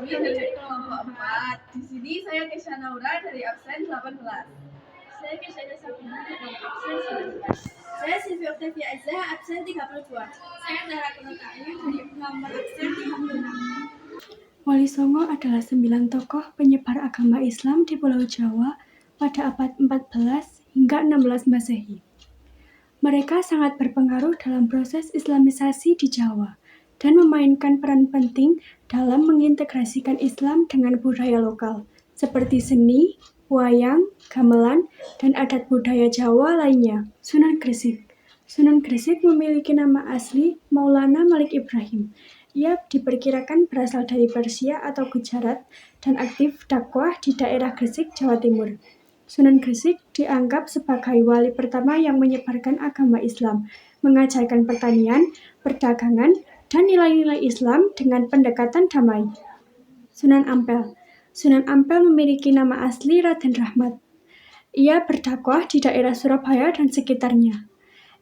dari kelompok 4. Di sini saya Kesha Naura dari absen 18. Saya Kesha Sabina dari absen 19. Saya Silvia Octavia Azza absen 32. Saya Dara Kunotayu dari nomor absen 36. Wali Songo adalah 9 tokoh penyebar agama Islam di Pulau Jawa pada abad 14 hingga 16 Masehi. Mereka sangat berpengaruh dalam proses Islamisasi di Jawa dan memainkan peran penting dalam mengintegrasikan Islam dengan budaya lokal, seperti seni, wayang, gamelan, dan adat budaya Jawa lainnya. Sunan Gresik. Sunan Gresik memiliki nama asli Maulana Malik Ibrahim. Ia diperkirakan berasal dari Persia atau Gujarat dan aktif dakwah di daerah Gresik, Jawa Timur. Sunan Gresik dianggap sebagai wali pertama yang menyebarkan agama Islam, mengajarkan pertanian, perdagangan, dan nilai-nilai Islam dengan pendekatan damai. Sunan Ampel. Sunan Ampel memiliki nama asli Raden Rahmat. Ia berdakwah di daerah Surabaya dan sekitarnya.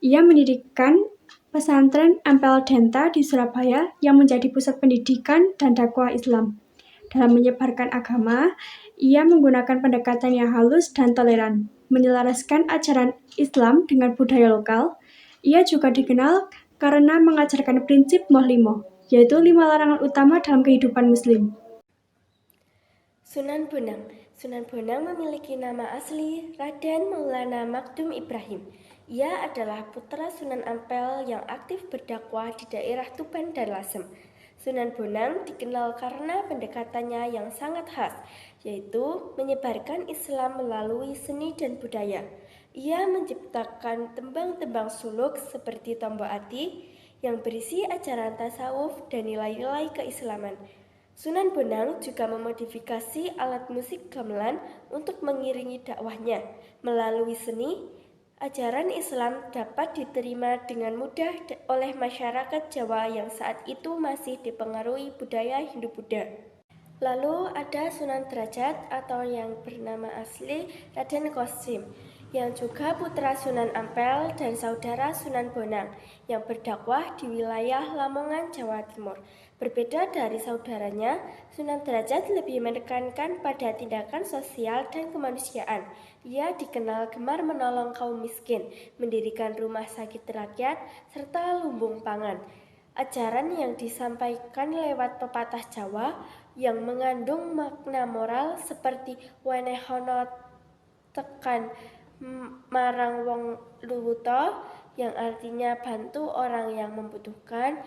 Ia mendirikan pesantren Ampel Denta di Surabaya yang menjadi pusat pendidikan dan dakwah Islam. Dalam menyebarkan agama, ia menggunakan pendekatan yang halus dan toleran, menyelaraskan ajaran Islam dengan budaya lokal. Ia juga dikenal karena mengajarkan prinsip Moh 5, yaitu 5 larangan utama dalam kehidupan Muslim. Sunan Bonang. Sunan Bonang memiliki nama asli Raden Maulana Makdum Ibrahim. Ia adalah putra Sunan Ampel yang aktif berdakwah di daerah Tuban dan Lasem. Sunan Bonang dikenal karena pendekatannya yang sangat khas, yaitu menyebarkan Islam melalui seni dan budaya. Ia menciptakan tembang-tembang suluk seperti Tombo Ati yang berisi ajaran tasawuf dan nilai-nilai keislaman. Sunan Bonang juga memodifikasi alat musik gamelan untuk mengiringi dakwahnya. Melalui seni, ajaran Islam dapat diterima dengan mudah oleh masyarakat Jawa yang saat itu masih dipengaruhi budaya Hindu-Buddha. Lalu ada Sunan Derajat atau yang bernama asli Raden Kosim, yang juga putra Sunan Ampel dan saudara Sunan Bonang yang berdakwah di wilayah Lamongan, Jawa Timur. Berbeda dari saudaranya, Sunan Derajat lebih menekankan pada tindakan sosial dan kemanusiaan. Ia dikenal gemar menolong kaum miskin, mendirikan rumah sakit rakyat, serta lumbung pangan. Ajaran yang disampaikan lewat pepatah Jawa yang mengandung makna moral seperti wenehono tekan marang wong luwuta, yang artinya bantu orang yang membutuhkan.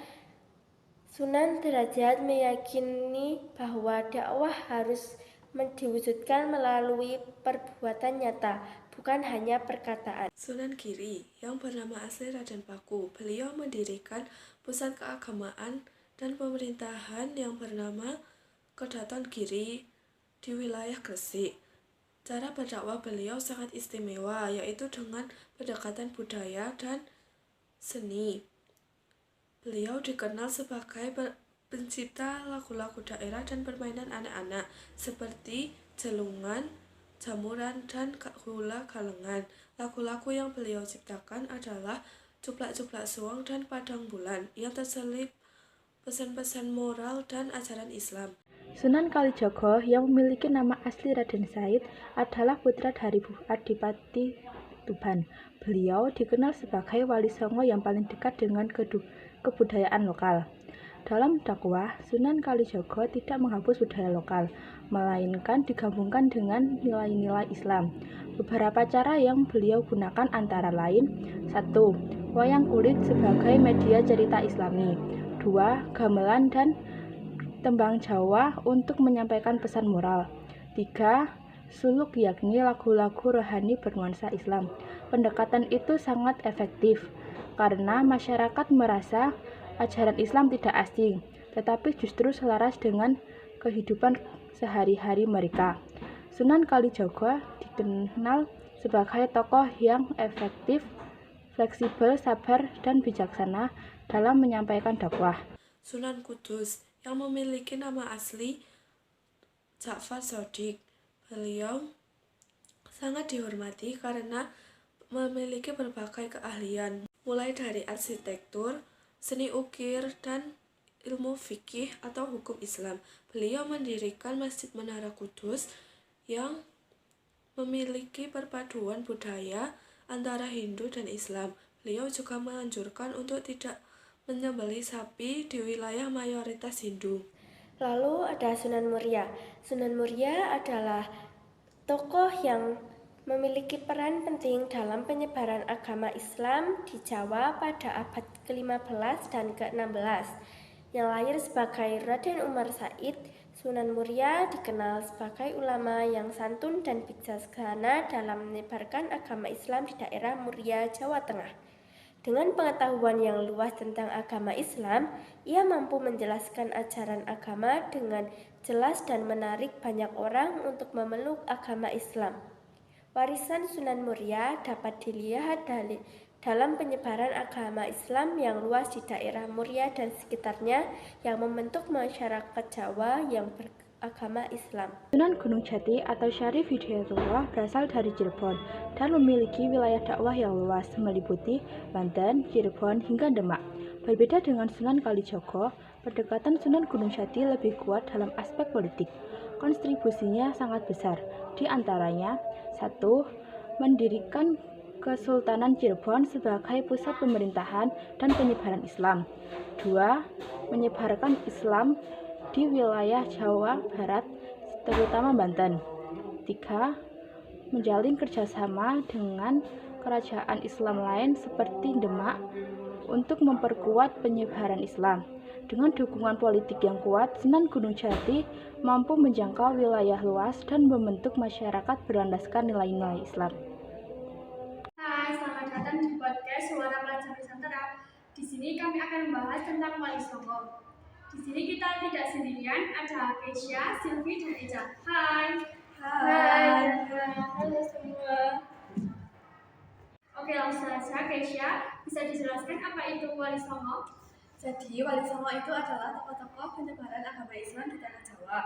Sunan Derajat meyakini bahwa dakwah harus diwujudkan melalui perbuatan nyata, bukan hanya perkataan. Sunan Giri, yang bernama asli Raden Paku, beliau mendirikan pusat keagamaan dan pemerintahan yang bernama Kedaton Giri di wilayah Gresik. Cara berdakwah beliau sangat istimewa, yaitu dengan pendekatan budaya dan seni. Beliau dikenal sebagai pencipta lagu-lagu daerah dan permainan anak-anak seperti jelungan, jamuran, dan hula galengan. Lagu-lagu yang beliau ciptakan adalah Cuplak-Cuplak Suwong dan Padang Bulan yang terselip pesan-pesan moral dan ajaran Islam. Sunan Kalijaga yang memiliki nama asli Raden Said adalah putra dari Adipati Tuban. Beliau dikenal sebagai wali Songo yang paling dekat dengan kebudayaan lokal. Dalam dakwah, Sunan Kalijaga tidak menghapus budaya lokal, melainkan digabungkan dengan nilai-nilai Islam. Beberapa cara yang beliau gunakan antara lain: 1. Wayang kulit sebagai media cerita Islami. 2. Gamelan dan tembang Jawa untuk menyampaikan pesan moral. 3. Suluk, yakni lagu-lagu rohani bernuansa Islam. Pendekatan itu sangat efektif karena masyarakat merasa ajaran Islam tidak asing, tetapi justru selaras dengan kehidupan sehari-hari mereka. Sunan Kalijaga dikenal sebagai tokoh yang efektif, fleksibel, sabar, dan bijaksana dalam menyampaikan dakwah. Sunan Kudus, yang memiliki nama asli Ja'far Shodiq. Beliau sangat dihormati karena memiliki berbagai keahlian, mulai dari arsitektur, seni ukir, dan ilmu fikih atau hukum Islam. Beliau mendirikan Masjid Menara Kudus yang memiliki perpaduan budaya antara Hindu dan Islam. Beliau juga menganjurkan untuk tidak menyembelih sapi di wilayah mayoritas Hindu. Lalu ada Sunan Muria. Sunan Muria adalah tokoh yang memiliki peran penting dalam penyebaran agama Islam di Jawa pada abad ke-15 dan ke-16. Yang lahir sebagai Raden Umar Said, Sunan Muria dikenal sebagai ulama yang santun dan bijaksana dalam menyebarkan agama Islam di daerah Muria, Jawa Tengah. Dengan pengetahuan yang luas tentang agama Islam, ia mampu menjelaskan ajaran agama dengan jelas dan menarik banyak orang untuk memeluk agama Islam. Warisan Sunan Muria dapat dilihat dalam penyebaran agama Islam yang luas di daerah Muria dan sekitarnya yang membentuk masyarakat Jawa yang beragama Islam. Sunan Gunung Jati atau Syarif Hidayatullah berasal dari Cirebon dan memiliki wilayah dakwah yang luas meliputi Banten, Cirebon, hingga Demak. Berbeda dengan Sunan Kalijogo, pendekatan Sunan Gunung Jati lebih kuat dalam aspek politik. Kontribusinya sangat besar, di antaranya 1. Mendirikan Kesultanan Cirebon sebagai pusat pemerintahan dan penyebaran Islam. 2. Menyebarkan Islam di wilayah Jawa Barat, terutama Banten. 3. Menjalin kerjasama dengan kerajaan Islam lain seperti Demak untuk memperkuat penyebaran Islam. Dengan dukungan politik yang kuat, Sunan Gunung Jati mampu menjangkau wilayah luas dan membentuk masyarakat berlandaskan nilai-nilai Islam. Hai, selamat datang di podcast Suara Pelajar Nusantara. Di sini kami akan membahas tentang Wali Songo. Di sini kita tidak sendirian, ada Keisha, Sylvie, dan Eja. Hai. Hai. Halo semua. Oke, langsung saja Keisha, bisa dijelaskan apa itu Wali Songo? Jadi, Wali Songo itu adalah tokoh-tokoh penyebaran agama Islam di tanah Jawa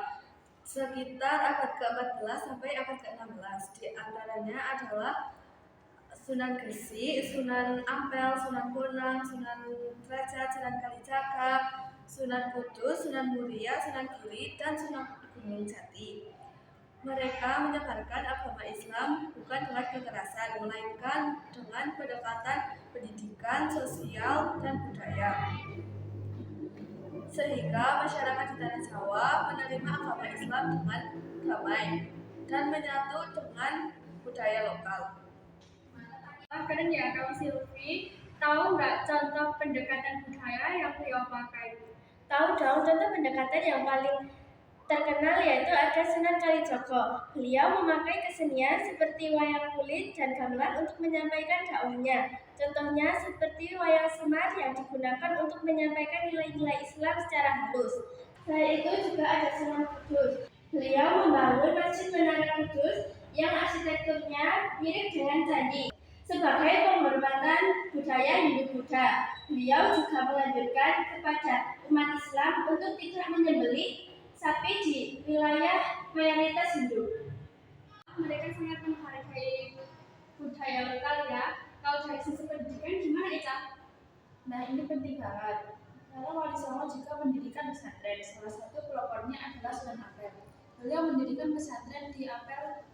sekitar abad ke-14 sampai abad ke-16. Di antaranya adalah Sunan Gresik, Sunan Ampel, Sunan Bonang, Sunan Derajat, Sunan Kalijaga, Sunan Kudus, Sunan Muria, Sunan Giri, dan Sunan Gunung Jati. Mereka menyebarkan agama Islam bukan dengan kekerasan, melainkan dengan pendekatan pendidikan, sosial, dan budaya. Sehingga masyarakat di tanah Jawa menerima agama Islam dengan damai dan menyatu dengan budaya lokal. Keren ya, kalau Sylvie, tahu nggak contoh pendekatan budaya yang beliau pakai? Tahu dong, contoh pendekatan yang paling terkenal yaitu ada Sunan Kalijogo. Beliau memakai kesenian seperti wayang kulit dan gamelan untuk menyampaikan dakwahnya. Contohnya seperti wayang semar yang digunakan untuk menyampaikan nilai-nilai Islam secara halus. Selain itu juga ada Sunan Kudus. Beliau membangun Masjid Menara Kudus yang arsitekturnya mirip dengan candi. Sebagai penghormatan budaya Hindu-Buddha, beliau juga menganjurkan kepada umat Islam untuk tidak menyembelih sapi di wilayah mayoritas Hindu. Mereka sangat menghargai budaya lokal ya. Kalau dari sisi pendidikan gimana Eca? Nah, ini penting banget. Karena Wali Songo juga mendirikan pesantren. Salah satu pelopornya adalah Sunan Ampel. Beliau mendirikan pesantren di Ampel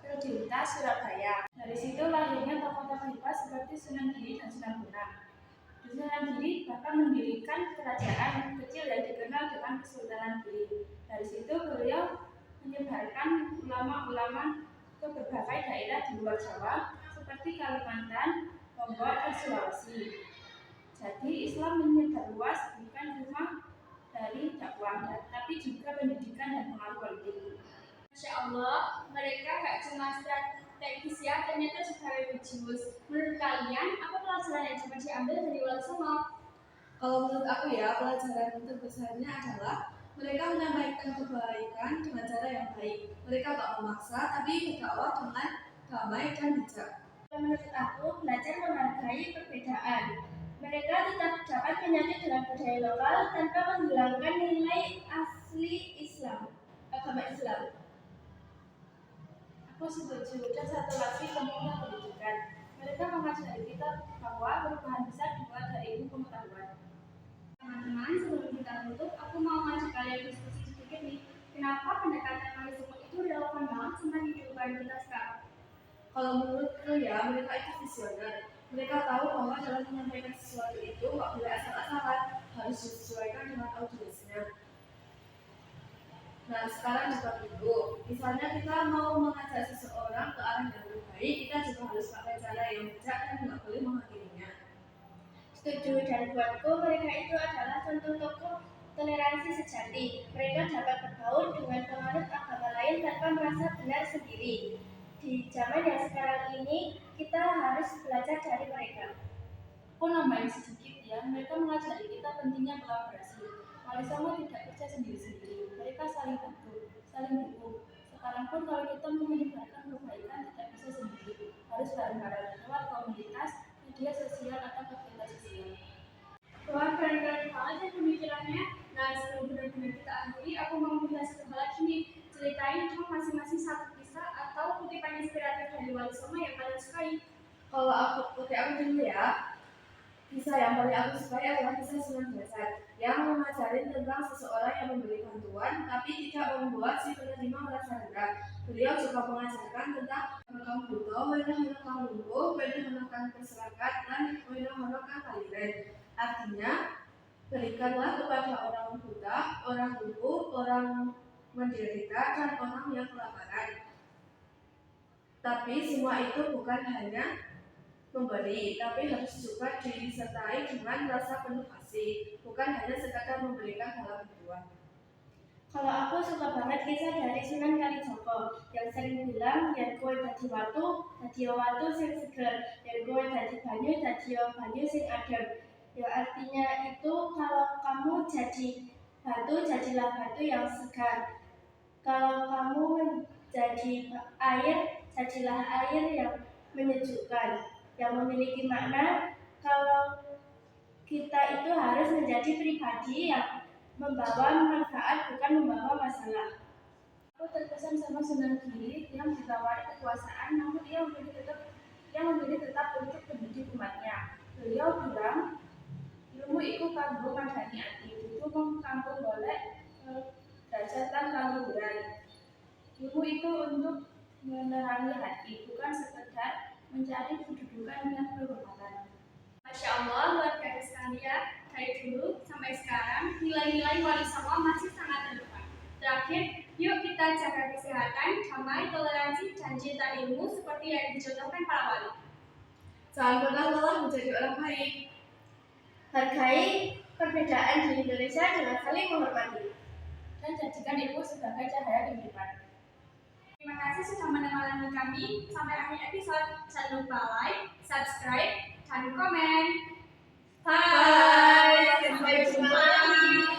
Dewita, Surabaya. Dari situ lahirnya tokoh-tokoh hebat seperti Sunan Giri dan Sunan Bonang. Sunan Giri bahkan mendirikan kerajaan kecil yang dikenal dengan Kesultanan Giri. Dari situ beliau menyebarkan ulama-ulama ke berbagai daerah di luar Jawa seperti Kalimantan, Lombok, dan Sulawesi. Jadi Islam menyebar luas bukan cuma dari dakwah, tapi juga pendidikan dan pengaruh politik. Masya Allah, mereka gak cuma strategis ya, ternyata juga religius. Menurut kalian, apa pelajaran yang dapat diambil dari Wali Songo? Kalau menurut aku ya, pelajaran terbesarnya adalah mereka menyampaikan kebaikan dengan cara yang baik. Mereka tak memaksa, tapi berdakwah dengan damai dan bijak. Menurut aku, belajar menghargai perbedaan. Mereka tetap dapat menyatu dengan budaya lokal tanpa menghilangkan nilai asli Islam, agama Islam. Aku setuju. Dan satu lagi pentingnya pendidikan. Mereka mengajari kita bahwa perubahan besar dimulai dari ilmu pengetahuan. Teman-teman, sebelum kita Kenapa pendekatan wali songo itu relevan banget sama kehidupan kita sekarang? Kalau menurutku ya, mereka itu visioner. Mereka tahu bahwa dalam menyampaikan sesuatu itu nggak boleh asal-asalan, harus disesuaikan dengan audiensnya. Nah, sekarang juga dulu, misalnya kita mau mengajak seseorang ke arah yang lebih baik, kita juga harus pakai cara yang bijak dan nggak boleh menghakiminya. Setuju, dan buatku mereka itu adalah contoh tokoh toleransi sejati. Mereka dapat bergaul dengan penganut agama lain tanpa merasa benar sendiri. Di zaman yang sekarang ini, kita harus belajar dari mereka. Aku nambahin sedikit ya, mereka mengajari kita pentingnya kolaborasi. Wali Songo tidak kerja sendiri-sendiri, mereka saling bantu, saling dukung. Sekarang pun kalau kita mau menyebarkan kebaikan tidak bisa sendiri, harus bareng-bareng lewat komunitas, media sosial atau kegiatan sosial. Wah, keren-keren banget ya pemikirannya. Nah, sebelum benar-benar kita akhiri, aku mau minta satu hal lagi nih. Ceritain dong masing-masing satu kisah atau kutipan inspiratif dari Wali Songo yang kalian sukai. Kalau aku dulu ya, kisah yang paling aku sukai adalah kisah Sunan Dasar yang mengajarin tentang seseorang yang memberi bantuan tapi tidak membuat si penerima merasa rendah. Beliau juga mengajarkan tentang kaum buta, kaum lumpuh, kaum masyarakat, dan kaum kaliren. Artinya, berikanlah kepada orang buta, orang lumpuh, orang menderita, dan orang yang kelaparan. Tapi semua itu bukan hanya memberi, tapi harus juga disertai dengan rasa penuh kasih, bukan hanya sekadar memberikan hal bantuan. Kalau aku suka banget kisah dari Sunan Kalijogo yang sering bilang, yen kowe dadi watu sing seger, yen kowe dadi banyu sing adem. Ya artinya itu kalau kamu jadi batu, jadilah batu yang segar. Kalau kamu menjadi air, jadilah air yang menyejukkan, yang memiliki makna. Kalau kita itu harus menjadi pribadi yang membawa manfaat, bukan membawa masalah. Aku terkesan sama Sunan Giri yang ditawari kekuasaan, namun dia memilih tetap untuk mendidik umatnya. Beliau bilang, ilmu iku kanggo madani ati, itu kanggo golek derajat lan kaluhuran. Ilmu itu untuk menerangi hati, bukan sekedar mencari kedudukan dan kehormatan. Masya Allah, luar biasa sekalian. Dari dulu sampai sekarang, nilai-nilai Wali Songo masih sangat relevan. Terakhir, yuk kita jaga kesehatan, damai, toleransi, dan cinta ilmu seperti yang dicontohkan para wali. Jangan pernah lelah menjadi orang baik. Hargai perbedaan di Indonesia dengan saling menghormati. Dan jadikan ilmu sebagai cahaya kehidupan. Terima kasih sudah menemani kami sampai akhir episode. Jangan lupa like, subscribe, dan komen. Bye. Sampai jumpa lagi.